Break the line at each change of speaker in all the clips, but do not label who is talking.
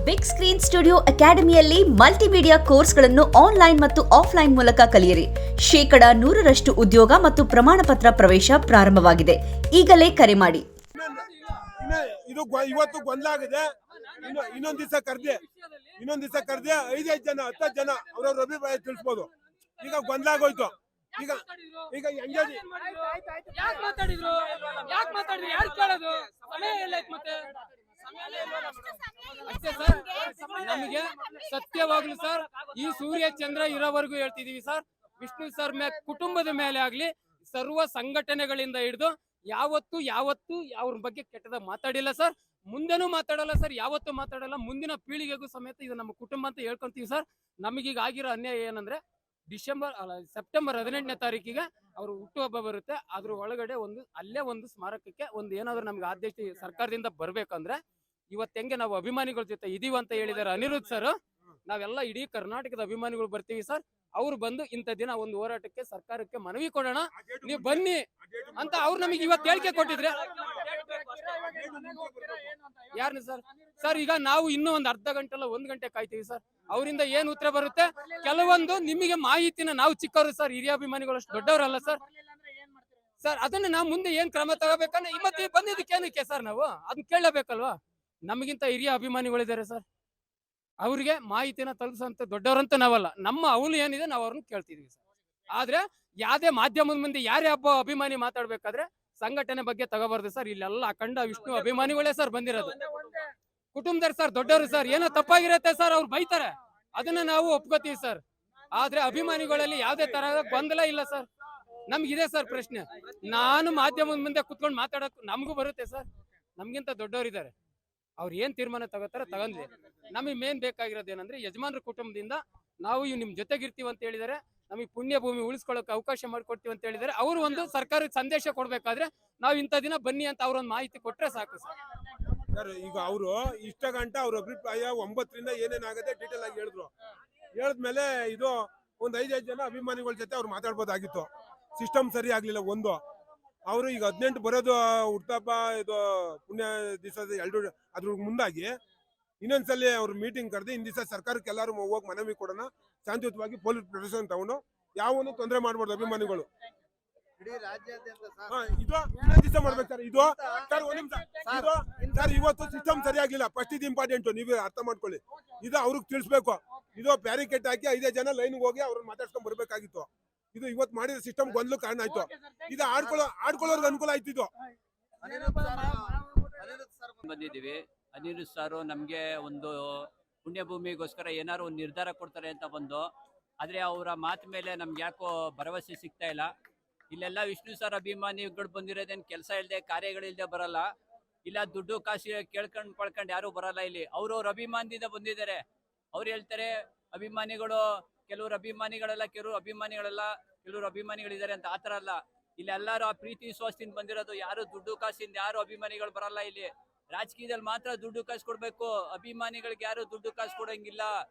Big screen studio ಅಕಾಡೆಮಿಯಲ್ಲಿ multimedia ಕೋರ್ಸ್ಗಳನ್ನು online ಮತ್ತು ಆಫ್ಲೈನ್ ಮೂಲಕ ಕಲಿಯಿರಿ. 100% ಉದ್ಯೋಗ ಮತ್ತು ಪ್ರಮಾಣ ಪತ್ರ ಪ್ರವೇಶ ಪ್ರಾರಂಭವಾಗಿದೆ. ಈಗಲೇ ಕರೆ ಮಾಡಿ.
ಇದು ಇವತ್ತು ಗೊಂದಲ ಆಗಿದೆ. ಇನ್ನೊಂದ್ ದಿವಸ ಕರ್ದೆ 5 ಜನ 10 ಜನ ಅವ್ರವ್ರ ಅಭಿಪ್ರಾಯ ತಿಳಿಸ್ಬೋದು. ಈಗ ಗೊಂದಲ ಆಗೋಯ್ತು. ಈಗ
ಯಾಕೆ ಮಾತಾಡಿದ್ರು ಯಾರು ಕೇಳೋದು? ಸಮಯ ಎಲ್ಲ ಮತ್ತೆ ಅಷ್ಟೇ ಸರ್. ನಮಗೆ ಸತ್ಯವಾಗ್ಲು ಸರ್ ಈ ಸೂರ್ಯ ಚಂದ್ರ ಇರೋವರೆಗೂ ಹೇಳ್ತಿದೀವಿ ಸರ್. ವಿಷ್ಣು ಸರ್ ಕುಟುಂಬದ ಮೇಲೆ ಆಗ್ಲಿ ಸರ್ವ ಸಂಘಟನೆಗಳಿಂದ ಹಿಡಿದು ಯಾವತ್ತು ಅವ್ರ ಬಗ್ಗೆ ಕೆಟ್ಟದಾಗ ಮಾತಾಡಿಲ್ಲ ಸರ್. ಮುಂದೆನೂ ಮಾತಾಡಲ್ಲ ಸರ್. ಯಾವತ್ತೂ ಮಾತಾಡಲ್ಲ. ಮುಂದಿನ ಪೀಳಿಗೆಗೂ ಸಮೇತ ಇದು ನಮ್ಮ ಕುಟುಂಬ ಅಂತ ಹೇಳ್ಕೊಂತೀವಿ ಸರ್. ನಮಗೀಗ ಆಗಿರೋ ಅನ್ಯಾಯ ಏನಂದ್ರೆ ಸೆಪ್ಟೆಂಬರ್ 18ನೇ ತಾರೀಕಿಗೆ ಅವ್ರ ಹುಟ್ಟುಹಬ್ಬ ಬರುತ್ತೆ. ಅದ್ರ ಒಳಗಡೆ ಅಲ್ಲೇ ಒಂದು ಸ್ಮಾರಕಕ್ಕೆ ಏನಾದ್ರು ನಮ್ಗೆ ಆದೇಶ ಸರ್ಕಾರದಿಂದ ಬರ್ಬೇಕಂದ್ರೆ ಇವತ್ತು ಹೆಂಗೆ ನಾವು ಅಭಿಮಾನಿಗಳ ಜೊತೆ ಇದೀವಿ ಅಂತ ಹೇಳಿದಾರೆ ಅನಿರುದ್ಧ್ ಸರ್, ನಾವೆಲ್ಲ ಇಡೀ ಕರ್ನಾಟಕದ ಅಭಿಮಾನಿಗಳು ಬರ್ತೀವಿ ಸರ್. ಅವ್ರು ಬಂದು ಇಂಥ ದಿನ ಒಂದು ಹೋರಾಟಕ್ಕೆ ಸರ್ಕಾರಕ್ಕೆ ಮನವಿ ಕೊಡೋಣ, ನೀವು ಬನ್ನಿ ಅಂತ ಅವ್ರು ನಮಗೆ ಇವತ್ತು ಹೇಳಿಕೆ ಕೊಟ್ಟಿದ್ರೆ ಯಾರನ್ನ ಸರ್ ಈಗ ನಾವು ಇನ್ನೂ ಒಂದು ಅರ್ಧ ಗಂಟೆ ಅಲ್ಲ 1 ಗಂಟೆ ಕಾಯ್ತೀವಿ ಸರ್. ಅವರಿಂದ ಏನ್ ಉತ್ತರ ಬರುತ್ತೆ? ಕೆಲವೊಂದು ನಿಮಗೆ ಮಾಹಿತಿನ ನಾವು ಚಿಕ್ಕವರು ಸರ್, ಹಿರಿಯ ಅಭಿಮಾನಿಗಳು ಅಷ್ಟು ದೊಡ್ಡವರಲ್ಲ ಸರ್. ಅದನ್ನ ನಾವು ಮುಂದೆ ಏನ್ ಕ್ರಮ ತಗೋಬೇಕಂದ್ರೆ ಇವತ್ತು ಬಂದಿದ್ದಕ್ಕೆ ಏನಕ್ಕೆ ಸರ್ ನಾವು ಅದನ್ನ ಕೇಳಬೇಕಲ್ವಾ? ನಮಗಿಂತ ಹಿರಿಯ ಅಭಿಮಾನಿಗಳಿದ್ದಾರೆ ಸರ್. ಅವ್ರಿಗೆ ಮಾಹಿತಿನ ತಲುಪಿಸಂತ ದೊಡ್ಡವರಂತ ನಾವಲ್ಲ. ನಮ್ಮ ಅವನು ಏನಿದೆ ನಾವು ಅವ್ರನ್ನ ಕೇಳ್ತಿದೀವಿ ಸರ್. ಆದ್ರೆ ಯಾವ್ದೇ ಮಾಧ್ಯಮದ ಮುಂದೆ ಯಾರೇ ಹಬ್ಬ ಅಭಿಮಾನಿ ಮಾತಾಡ್ಬೇಕಾದ್ರೆ ಸಂಘಟನೆ ಬಗ್ಗೆ ತಗೋಬಾರ್ದು ಸರ್. ಇಲ್ಲೆಲ್ಲ ಅಖಂಡ ವಿಷ್ಣು ಅಭಿಮಾನಿಗಳೇ ಸರ್ ಬಂದಿರೋದು, ಕುಟುಂಬದವ್ರು ಸರ್, ದೊಡ್ಡವರು ಸರ್. ಏನೋ ತಪ್ಪಾಗಿರತ್ತೆ ಸರ್, ಅವ್ರು ಬೈತಾರೆ, ಅದನ್ನ ನಾವು ಒಪ್ಕೋತೀವಿ ಸರ್. ಆದ್ರೆ ಅಭಿಮಾನಿಗಳಲ್ಲಿ ಯಾವ್ದೇ ತರ ಗೊಂದಲ ಇಲ್ಲ ಸರ್. ನಮ್ಗಿದೆ ಸರ್ ಪ್ರಶ್ನೆ. ನಾನು ಮಾಧ್ಯಮದ ಮುಂದೆ ಕುತ್ಕೊಂಡು ಮಾತಾಡಕ್ ನಮಗೂ ಬರುತ್ತೆ ಸರ್. ನಮ್ಗಿಂತ ದೊಡ್ಡವರಿದ್ದಾರೆ, ಅವ್ರು ಏನ್ ತೀರ್ಮಾನ ತಗೋತಾರೆ ತಗೊಂಡ್ಲಿ. ನಮಗೆ ಮೇನ್ ಬೇಕಾಗಿರೋದು ಏನಂದ್ರೆ ಯಜಮಾನ್ರ ಕುಟುಂಬದಿಂದ ನಾವು ನಿಮ್ ಜೊತೆಗಿರ್ತೀವಿ ಅಂತ ಹೇಳಿದಾರೆ. ನಮಗೆ ಪುಣ್ಯ ಭೂಮಿ ಉಳಿಸ್ಕೊಳ್ಳೋಕೆ ಅವಕಾಶ ಮಾಡ್ಕೊಡ್ತೀವಿ ಅಂತ ಹೇಳಿದಾರೆ. ಅವರು ಒಂದು ಸರ್ಕಾರಕ್ಕೆ ಸಂದೇಶ ಕೊಡ್ಬೇಕಾದ್ರೆ ನಾವು ಇಂಥ ದಿನ ಬನ್ನಿ ಅಂತ ಅವ್ರೊಂದು ಮಾಹಿತಿ ಕೊಟ್ರೆ ಸಾಕು
ಸರ್. ಈಗ ಅವರು ಇಷ್ಟ ಗಂಟ ಅವ್ರ ಅಭಿಪ್ರಾಯ 9ರಿಂದ ಏನೇನಾಗತ್ತೆ ಡೀಟೇಲ್ ಆಗಿ ಹೇಳಿದ್ಮೇಲೆ ಇದು ಒಂದ್ 5 ಜನ ಅಭಿಮಾನಿಗಳ ಜೊತೆ ಅವ್ರು ಮಾತಾಡ್ಬೋದಾಗಿತ್ತು. ಸಿಸ್ಟಮ್ ಸರಿ ಆಗ್ಲಿಲ್ಲ. ಅವರು ಈಗ 18 ಬರೋದು ಹುಟ್ಟುಹಬ್ಬ, ಇದು ಪುಣ್ಯ ದಿವಸದ 2 ಅದ್ರ ಮುಂದಾಗಿ ಇನ್ನೊಂದ್ಸಲಿ ಅವ್ರು ಮೀಟಿಂಗ್ ಕರೆದು ಇಂದ ದಿವಸ ಸರ್ಕಾರಕ್ಕೆ ಎಲ್ಲರೂ ಹೋಗಿ ಮನವಿ ಕೊಡೋಣ, ಶಾಂತಿಯುತವಾಗಿ ಪೊಲೀಸ್ ಪ್ರೊಟೆಕ್ಷನ್ ತಗೊಂಡು ಯಾವನು ತೊಂದರೆ ಮಾಡ್ಬಾರ್ದು ಅಭಿಮಾನಿಗಳು. ಇದು ಇನ್ನೊಂದ್ ದಿವಸ ಮಾಡ್ಬೇಕು ಸರ್. ಇದು ಸರ್ ಒಂದ್ ನಿಮಿಷ ಸರ್, ಇವತ್ತು ಸಿಸ್ಟಮ್ ಸರಿಯಾಗಿಲ್ಲ. ಫಸ್ಟ್ ಇದು ಇಂಪಾರ್ಟೆಂಟ್, ನೀವೇ ಅರ್ಥ ಮಾಡ್ಕೊಳ್ಳಿ. ಇದು ಅವ್ರಿಗೆ ತಿಳಿಸ್ಬೇಕು. ಇದು ಬ್ಯಾರಿಕೇಡ್ ಹಾಕಿ 5 ಜನ ಲೈನ್ ಹೋಗಿ ಅವ್ರನ್ನ ಮಾತಾಡ್ಸ್ಕೊಂಡ್ ಬರ್ಬೇಕಾಗಿತ್ತು. ಇದು ಇವತ್ತು ಮಾಡಿದ ಸಿಸ್ಟಮ್ ಗೊಂದಲ ಕಾರಣ ಆಯ್ತು. ಇದು ಆಡ್ಕೊಳ್ಳೋರ್ಗೆ ಅನುಕೂಲ ಆಯ್ತು. ಇದು
ಬಂದಿದ್ದೀವಿ. ಅನಿರುದ್ಧ್ ಸರ್ ನಮ್ಗೆ ಒಂದು ಪುಣ್ಯಭೂಮಿಗೋಸ್ಕರ ಏನಾದ್ರು ಒಂದು ನಿರ್ಧಾರ ಕೊಡ್ತಾರೆ ಅಂತ ಬಂದು, ಆದ್ರೆ ಅವರ ಮಾತು ಮೇಲೆ ನಮ್ಗೆ ಯಾಕೋ ಭರವಸೆ ಸಿಗ್ತಾ ಇಲ್ಲ. ಇಲ್ಲೆಲ್ಲ ವಿಷ್ಣು ಸರ್ ಅಭಿಮಾನಿಗಳು ಬಂದಿರೋದೇನು ಕೆಲಸ ಇಲ್ಲದೆ ಕಾರ್ಯಗಳಿಲ್ಲದೆ ಬರಲ್ಲ. ಇಲ್ಲ ದುಡ್ಡು ಕಾಸು ಕೇಳ್ಕೊಂಡು ಯಾರು ಬರಲ್ಲ. ಇಲ್ಲಿ ಅವ್ರವ್ರ ಅಭಿಮಾನದಿಂದ ಬಂದಿದ್ದಾರೆ. ಅವ್ರು ಹೇಳ್ತಾರೆ ಅಭಿಮಾನಿಗಳು, ಕೆಲವರು ಅಭಿಮಾನಿಗಳಿದ್ದಾರೆ ಅಂತ. ಆತರ ಅಲ್ಲ. ಇಲ್ಲಿ ಎಲ್ಲರೂ ಆ ಪ್ರೀತಿ ವಿಶ್ವಾಸದಿಂದ ಬಂದಿರೋದು. ಯಾರು ದುಡ್ಡು ಕಾಸಿಂದ ಯಾರು ಅಭಿಮಾನಿಗಳು ಬರಲ್ಲ. ಇಲ್ಲಿ ರಾಜಕೀಯದಲ್ಲಿ ಮಾತ್ರ ದುಡ್ಡು ಕಾಸು ಕೊಡ್ಬೇಕು, ಅಭಿಮಾನಿಗಳಿಗೆ ಯಾರು ದುಡ್ಡು ಕಾಸು ಕೊಡಂಗಿಲ್ಲ.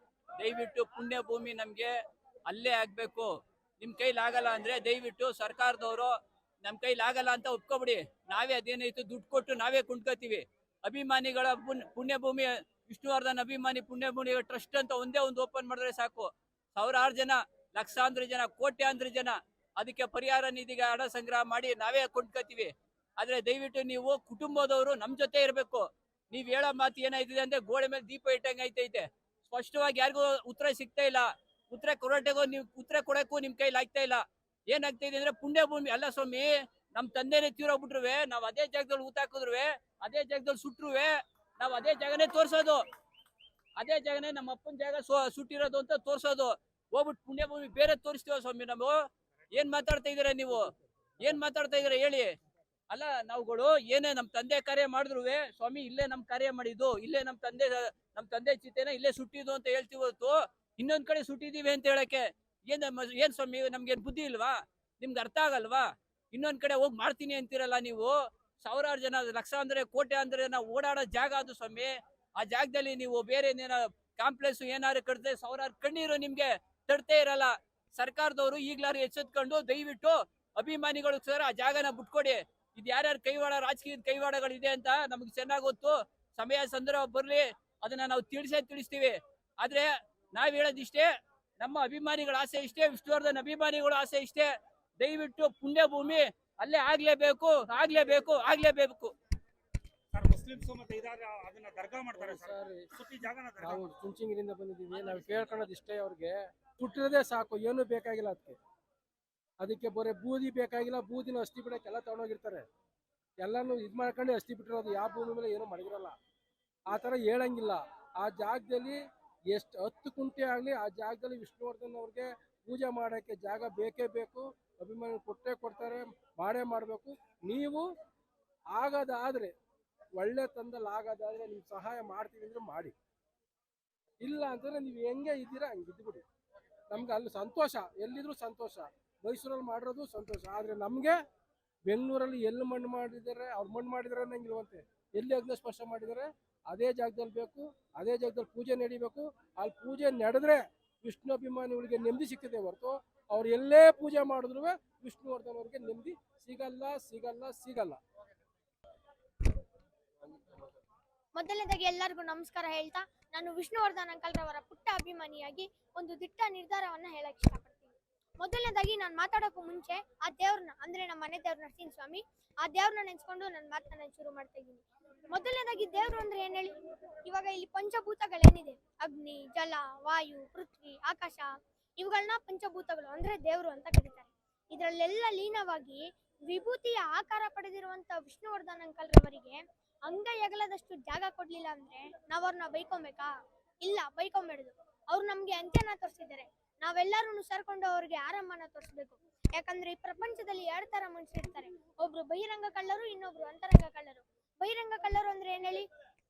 ದಯವಿಟ್ಟು ಪುಣ್ಯ ಭೂಮಿ ನಮ್ಗೆ ಅಲ್ಲೇ ಆಗ್ಬೇಕು. ನಿಮ್ ಕೈಲಿ ಆಗಲ್ಲ ಅಂದ್ರೆ ದಯವಿಟ್ಟು ಸರ್ಕಾರದವರು ನಮ್ ಕೈಲಿ ಆಗಲ್ಲ ಅಂತ ಒಪ್ಕೊಬಿಡಿ. ನಾವೇ ಅದೇನಾಯ್ತು ದುಡ್ಡು ಕೊಟ್ಟು ನಾವೇ ಕುಂಡ್ಕೋತೀವಿ. ಅಭಿಮಾನಿಗಳ ಪುಣ್ಯಭೂಮಿ ವಿಷ್ಣುವರ್ಧನ್ ಅಭಿಮಾನಿ ಪುಣ್ಯಭೂಮಿ ಟ್ರಸ್ಟ್ ಅಂತ ಒಂದೇ ಒಂದು ಓಪನ್ ಮಾಡಿದ್ರೆ ಸಾಕು. 1000 ಜನ, ಲಕ್ಷಾಂತರ ಜನ, ಕೋಟ್ಯಾಂತರ ಜನ ಅದಕ್ಕೆ ಪರಿಹಾರ ನಿಧಿಗೆ ಹಣ ಸಂಗ್ರಹ ಮಾಡಿ ನಾವೇ ಕೊಂಡ್ಕೋತೀವಿ. ಆದ್ರೆ ದಯವಿಟ್ಟು ನೀವು ಕುಟುಂಬದವರು ನಮ್ ಜೊತೆ ಇರ್ಬೇಕು. ನೀವ್ ಹೇಳೋ ಮಾತು ಏನಾಯ್ತಿದೆ ಅಂದ್ರೆ ಗೋಡೆ ಮೇಲೆ ದೀಪ ಇಟ್ಟಂಗೆ ಐತೈತೆ. ಸ್ಪಷ್ಟವಾಗಿ ಯಾರಿಗೂ ಉತ್ತರ ಸಿಗ್ತಾ ಇಲ್ಲ. ಉತ್ತರ ಕೊಡಕ್ಕೂ ನಿಮ್ ಕೈಲಿ ಆಗ್ತಾ ಇಲ್ಲ. ಏನಾಗ್ತಾ ಇದೆ ಅಂದ್ರೆ ಪುಣ್ಯಭೂಮಿ ಅಲ್ಲ ಸ್ವಾಮಿ, ನಮ್ ತಂದೆನೇ ತೀರೋಗ್ಬಿಟ್ರುವೆ, ನಾವ್ ಅದೇ ಜಾಗದಲ್ಲಿ ಊತಾಕಿದ್ರುವೆ, ಅದೇ ಜಾಗದಲ್ಲಿ ಸುಟ್ರುವೆ, ನಾವ್ ಅದೇ ಜಾಗನೇ ತೋರ್ಸೋದು. ಅದೇ ಜಾಗನೇ ನಮ್ಮ ಅಪ್ಪನ ಜಾಗ ಸುಟ್ಟಿರೋದು ಅಂತ ತೋರ್ಸೋದು. ಹೋಗ್ಬಿಟ್ಟು ಪುಣ್ಯಭೂಮಿ ಬೇರೆ ತೋರಿಸ್ತೀವ ಸ್ವಾಮಿ ನಾವು. ಏನ್ ಮಾತಾಡ್ತಾ ಇದೀರ ನೀವು? ಏನ್ ಮಾತಾಡ್ತಾ ಇದೀರ ಹೇಳಿ? ಅಲ್ಲ ನಾವುಗಳು ಏನೇ ನಮ್ ತಂದೆ ಕಾರ್ಯ ಮಾಡಿದ್ರುವೆ, ಸ್ವಾಮಿ ಇಲ್ಲೇ ನಮ್ ಕಾರ್ಯ ಮಾಡಿದ್ದು, ಇಲ್ಲೇ ನಮ್ ತಂದೆ ಚಿತೆನ ಇಲ್ಲೇ ಸುಟ್ಟಿದ್ದು ಅಂತ ಹೇಳ್ತೀವಿ ಹೊತ್ತು ಇನ್ನೊಂದ್ ಕಡೆ ಸುಟ್ಟಿದೀವಿ ಅಂತ ಹೇಳಕ್ಕೆ ಏನ್ ಸ್ವಾಮಿ ನಮ್ಗೇನ್ ಬುದ್ಧಿ ಇಲ್ವಾ? ನಿಮ್ಗೆ ಅರ್ಥ ಆಗಲ್ವಾ? ಇನ್ನೊಂದ್ ಕಡೆ ಹೋಗಿ ಮಾಡ್ತೀನಿ ಅಂತೀರಲ್ಲ ನೀವು. 1000 ಜನ, ಲಕ್ಷಾಂತರ, ಕೋಟ್ಯಾಂತರ ಜನ ಓಡಾಡೋ ಜಾಗ ಅದು ಸ್ವಾಮಿ. ಆ ಜಾಗದಲ್ಲಿ ನೀವು ಬೇರೆ ಕಾಂಪ್ಲೆಕ್ಸ್ ಏನಾರು ಕಟ್ತೆ 1000 ಕಣ್ಣೀರು ನಿಮ್ಗೆ ತಡ್ತೇ ಇರಲ್ಲ. ಸರ್ಕಾರದವರು ಈಗ್ಲಾರು ಎಚ್ಚೆತ್ಕೊಂಡು ದಯವಿಟ್ಟು ಅಭಿಮಾನಿಗಳು ಸರ್ ಆ ಜಾಗನ ಬಿಟ್ಕೊಡಿ. ಇದು ಯಾರ್ಯಾರು ಕೈವಾಡ, ರಾಜಕೀಯದ ಕೈವಾಡಗಳಿದೆ ಅಂತ ನಮ್ಗೆ ಚೆನ್ನಾಗಿ ಗೊತ್ತು. ಸಮಯ ಸಂದರ್ಭ ಬರ್ಲಿ, ಅದನ್ನ ನಾವು ತಿಳಿಸ್ತೀವಿ. ಆದ್ರೆ ನಾವ್ ಹೇಳೋದಿಷ್ಟೇ, ನಮ್ಮ ಅಭಿಮಾನಿಗಳ ಆಸೆ ಇಷ್ಟೇ, ವಿಷ್ಣುವರ್ಧನ್ ಅಭಿಮಾನಿಗಳ ಆಸೆ ಇಷ್ಟೇ, ದಯವಿಟ್ಟು ಪುಣ್ಯ ಭೂಮಿ ಅಲ್ಲೇ ಆಗ್ಲೇಬೇಕು.
ಸರ್ ಮುಸ್ಲಿಮ್ಸ್ ಮತ್ತೆ ಇದಾರೆ ಅದನ್ನ ದರ್ಗಾ ಮಾಡ್ತಾರೆ ಸರ್. ಸುತ್ತಿ ಜಾಗನ ದರ್ಗಾ
ನಾವು ಚುಂಚಿಂಗಿರಿಂದ ಬಂದಿದ್ದೀವಿ. ನಾವು ಕೇಳ್ಕೊಳ್ಳೋದು ಇಷ್ಟೇ, ಅವ್ರಿಗೆ ಸುಟ್ಟಿರೋದೇ ಸಾಕು, ಏನೂ ಬೇಕಾಗಿಲ್ಲ ಅದಕ್ಕೆ ಬರೀ ಬೂದಿ ಬೇಕಾಗಿಲ್ಲ. ಬೂದಿನ ಅಸ್ಥಿ ಬಿಡಕ್ಕೆಲ್ಲ ತಗೊಂಡೋಗಿರ್ತಾರೆ. ಎಲ್ಲಾನು ಇದು ಮಾಡ್ಕೊಂಡು ಅಸ್ಥಿ ಬಿಟ್ಟಿರೋದು, ಯಾವ ಭೂಮಿ ಮೇಲೆ ಏನೂ ಮಡಗಿರಲ್ಲ. ಆ ಥರ ಹೇಳಂಗಿಲ್ಲ. ಆ ಜಾಗದಲ್ಲಿ ಎಷ್ಟು 10 ಕುಂಟೆ ಆಗಲಿ ಆ ಜಾಗದಲ್ಲಿ ವಿಷ್ಣುವರ್ಧನ್ ಅವ್ರಿಗೆ ಪೂಜೆ ಮಾಡೋಕ್ಕೆ ಜಾಗ ಬೇಕೇ ಬೇಕು. ಅಭಿಮಾನಿ ಕೊಡ್ತಾರೆ, ಮಾಡಬೇಕು. ನೀವು ಆಗೋದಾದರೆ ಒಳ್ಳೆ ತಂದಲ್ಲಿ ಆಗೋದಾದರೆ ನೀವು ಸಹಾಯ ಮಾಡ್ತೀವಿ ಅಂದರೆ ಮಾಡಿ, ಇಲ್ಲ ಅಂತಂದರೆ ನೀವು ಹೆಂಗೆ ಇದ್ದೀರಾ ಹಂಗೆ ಇದ್ಬಿಡಿ. ನಮ್ಗೆ ಅಲ್ಲಿ ಸಂತೋಷ, ಎಲ್ಲಿದ್ರು ಸಂತೋಷ. ಮೈಸೂರಲ್ಲಿ ಮಾಡಿರೋದು ಸಂತೋಷ. ಆದರೆ ನಮಗೆ ಬೆಂಗಳೂರಲ್ಲಿ ಎಲ್ಲಿ ಮಣ್ಣು ಮಾಡಿದ್ದಾರೆ, ಅವ್ರು ಮಣ್ಣು ಮಾಡಿದ್ದಾರೆ ಅನ್ನಂಗಿಲ್ವಂತೆ. ಎಲ್ಲಿ ಅಗ್ನಿ ಸ್ಪರ್ಶ ಮಾಡಿದ್ದಾರೆ ಅದೇ ಜಾಗದಲ್ಲಿ ಬೇಕು, ಅದೇ ಜಾಗದಲ್ಲಿ ಪೂಜೆ ನಡಿಬೇಕು. ಅಲ್ಲಿ ಪೂಜೆ ನಡೆದ್ರೆ ವಿಷ್ಣು ಅಭಿಮಾನಿಗಳಿಗೆ ನೆಮ್ಮದಿ ಸಿಗ್ತದೆ ಹೊರತು ಅವ್ರು ಎಲ್ಲೇ ಪೂಜೆ ಮಾಡಿದ್ರು ವಿಷ್ಣುವರ್ಧನ್ ಅವ್ರಿಗೆ ನೆಮ್ಮದಿ ಸಿಗಲ್ಲ.
ಮೊದಲನೇದಾಗಿ ಎಲ್ಲರಿಗೂ ನಮಸ್ಕಾರ ಹೇಳ್ತಾ, ನಾನು ವಿಷ್ಣುವರ್ಧನ್ ಅಂಕಲ್ ರವರ ಪುಟ್ಟ ಅಭಿಮಾನಿಯಾಗಿ ಒಂದು ದಿಟ್ಟ ನಿರ್ಧಾರವನ್ನ ಹೇಳಕ್ ಇಷ್ಟಪಡ್ತೀನಿ. ಮೊದಲನೇದಾಗಿ ನಾನು ಮಾತಾಡೋಕ್ಕೂ ಮುಂಚೆ ಆ ದೇವ್ರನ್ನ, ಅಂದ್ರೆ ನಮ್ಮ ಮನೆ ದೇವ್ರ ನರಸಿಂಹ ಸ್ವಾಮಿ, ಆ ದೇವ್ರನ್ನ ನೆನ್ಸ್ಕೊಂಡು ನನ್ನ ಮಾತನ್ನ ಶುರು ಮಾಡ್ತಾ ಇದ್ದೀನಿ. ಮೊದಲನೇದಾಗಿ ದೇವ್ರು ಅಂದ್ರೆ ಏನ್ ಹೇಳಿ, ಇವಾಗ ಇಲ್ಲಿ ಪಂಚಭೂತಗಳೇನಿದೆ, ಅಗ್ನಿ, ಜಲ, ವಾಯು, ಪೃಥ್ವಿ, ಆಕಾಶ, ಇವುಗಳನ್ನ ಪಂಚಭೂತಗಳು ಅಂದ್ರೆ ದೇವ್ರು ಅಂತ ಕರೀತಾರೆ. ಇದ್ರಲ್ಲೆಲ್ಲ ಲೀನವಾಗಿ ವಿಭೂತಿಯ ಆಕಾರ ಪಡೆದಿರುವಂತ ವಿಷ್ಣುವರ್ಧನ್ ಅಂಕಲ್ ರವರಿಗೆ ಅಂಗೈ ಅಗಲದಷ್ಟು ಜಾಗ ಕೊಡ್ಲಿಲ್ಲ ಅಂದ್ರೆ ನಾವ್ ಅವ್ರನ್ನ ಬೈಕೊಬೇಕಾ? ಇಲ್ಲ, ಬೈಕೊಂಬೇಡುದು. ಅವ್ರು ನಮ್ಗೆ ಅಂತ್ಯನ ತೋರಿಸಿದ್ದಾರೆ. ನಾವೆಲ್ಲರೂ ಸೇರ್ಕೊಂಡು ಅವ್ರಿಗೆ ಆರಂಭನ ತೋರಿಸ್ಬೇಕು. ಯಾಕಂದ್ರೆ ಈ ಪ್ರಪಂಚದಲ್ಲಿ 2 ತರ ಮನುಷ್ಯರು ಇರ್ತಾರೆ. ಒಬ್ರು ಬಹಿರಂಗ ಕಳ್ಳರು, ಇನ್ನೊಬ್ರು ಅಂತರಂಗ ಕಳ್ಳರು. ಬಹಿರಂಗ ಕಳ್ಳರು ಅಂದ್ರೆ ಏನ್ ಹೇಳಿ,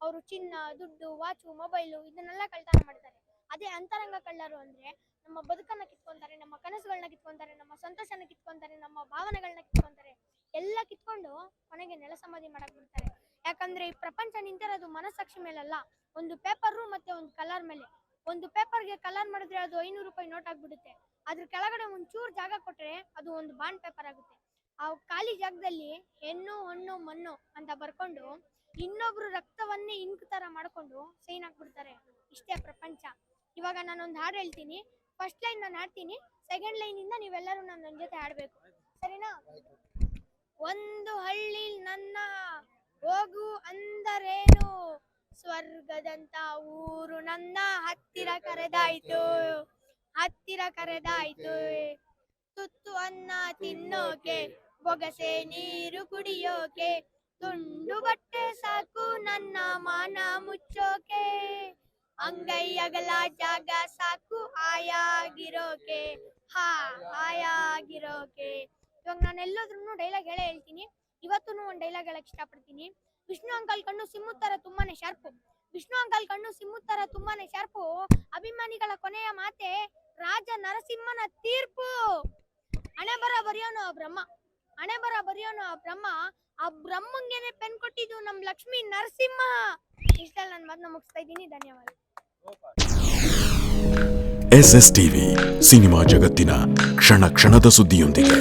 ಅವರು ಚಿನ್ನ, ದುಡ್ಡು, ವಾಚು, ಮೊಬೈಲು ಇದನ್ನೆಲ್ಲ ಕಳ್ತನ ಮಾಡ್ತಾರೆ. ಅದೇ ಅಂತರಂಗ ಕಳ್ಳರು ಅಂದ್ರೆ ನಮ್ಮ ಬದುಕನ್ನ ಕಿತ್ಕೊಂತಾರೆ, ನಮ್ಮ ಕನಸುಗಳನ್ನ ಕಿತ್ಕೊಂತಾರೆ, ನಮ್ಮ ಸಂತೋಷನ ಕಿತ್ಕೊಂತಾರೆ, ನಮ್ಮ ಭಾವನೆಗಳನ್ನ ಕಿತ್ಕೊಂತಾರೆ. ಎಲ್ಲ ಕಿತ್ಕೊಂಡು ಕೊನೆಗೆ ನೆಲ ಸಮಾಧಿ ಮಾಡಕ್ ಬಿಡ್ತಾರೆ. ಯಾಕಂದ್ರೆ ಈ ಪ್ರಪಂಚ ನಿಂತಿರೋದು ಮನಸ್ಸಾಕ್ಷಿ ಮೇಲಲ್ಲ, ಒಂದು ಪೇಪರ್ ಮತ್ತೆ ಒಂದು ಕಲರ್ ಮೇಲೆ. ಒಂದು ಪೇಪರ್ಗೆ ಕಲರ್ ಮಾಡಿದ್ರೆ ಅದು 500 ರೂಪಾಯಿ ನೋಟ್ ಆಗ್ಬಿಡುತ್ತೆ. ಅದ್ರ ಕೆಳಗಡೆ ಒಂಚೂರು ಜಾಗ ಕೊಟ್ರೆ ಅದು ಒಂದು ಬಾಂಡ್ ಪೇಪರ್ ಆಗುತ್ತೆ. ಆ ಖಾಲಿ ಜಾಗದಲ್ಲಿ ಹೆಣ್ಣು, ಹಣ್ಣು, ಮಣ್ಣು ಅಂತ ಬರ್ಕೊಂಡು ಇನ್ನೊಬ್ರು ರಕ್ತವನ್ನೇ ಇಂಕ್ ತರ ಮಾಡ್ಕೊಂಡು ಸೈನ್ ಹಾಕ್ಬಿಡ್ತಾರೆ. ಇಷ್ಟೇ ಪ್ರಪಂಚ. ಇವಾಗ ನಾನೊಂದು ಹಾಡು ಹೇಳ್ತೀನಿ. ಫಸ್ಟ್ ಲೈನ್ ನಾನು ಹಾಡ್ತೀನಿ, ಸೆಕೆಂಡ್ ಲೈನ್ ಇಂದ ನೀವೆಲ್ಲರೂ ನನ್ನ ಜೊತೆ ಹಾಡ್ಬೇಕು, ಸರಿನಾ? ಒಂದು ಹಳ್ಳಿ ನನ್ನ ಹೋಗು ಅಂದರೇನು, ಸ್ವರ್ಗದಂತ ಊರು ನನ್ನ ಹತ್ತಿರ ಕರೆದಾಯ್ತು. ತುತ್ತು ಅನ್ನ ತಿನ್ನೋಕೆ, ಬೊಗಸೆ ನೀರು ಕುಡಿಯೋಕೆ, ತುಂಡು ಬಟ್ಟೆ ಸಾಕು ನನ್ನ ಮಾನ ಮುಚ್ಚೋಕೆ, ಅಂಗೈ ಅಗಲ ಜಾಗ ಸಾಕು ಆಯಾಗಿರೋಕೆ. ಇವಾಗ ನಾನು ಎಲ್ಲಾದ್ರೂ ಡೈಲಾಗ್ ಹೇಳ್ತೀನಿ. ಇವತ್ತು ಒಂದು ಡೈಲಾಗ್ ಹೇಳಕ್ ಇಷ್ಟಪಡ್ತೀನಿ. ವಿಷ್ಣು ಅಂಕಲ್ ಕಣ್ಣು ಸಿಮ್ಮು ತರ ತುಂಬಾನೇ ಶಾರ್ಪು. ಅಭಿಮಾನಿಗಳ ಕೊನೆಯ ಮಾತೆ ರಾಜ ನರಸಿಂಹನ ತೀರ್ಪು. ಹಣೆ ಬರ ಬರೆಯೋನು ಆ ಬ್ರಹ್ಮ, ಆ ಬ್ರಹ್ಮಂಗೆನೆ ಪೆನ್ ಕೊಟ್ಟಿದ್ದು ನಮ್ ಲಕ್ಷ್ಮೀ ನರಸಿಂಹ. ಇಷ್ಟೆಲ್ಲ ನನ್ನ ಮಾತನ್ನ ಮುಗಿಸ್ತಾ ಇದ್ದೀನಿ. ಧನ್ಯವಾದ.
SS ಟಿವಿ, ಸಿನಿಮಾ ಜಗತ್ತಿನ ಕ್ಷಣ ಕ್ಷಣದ ಸುದ್ದಿಯೊಂದಿಗೆ.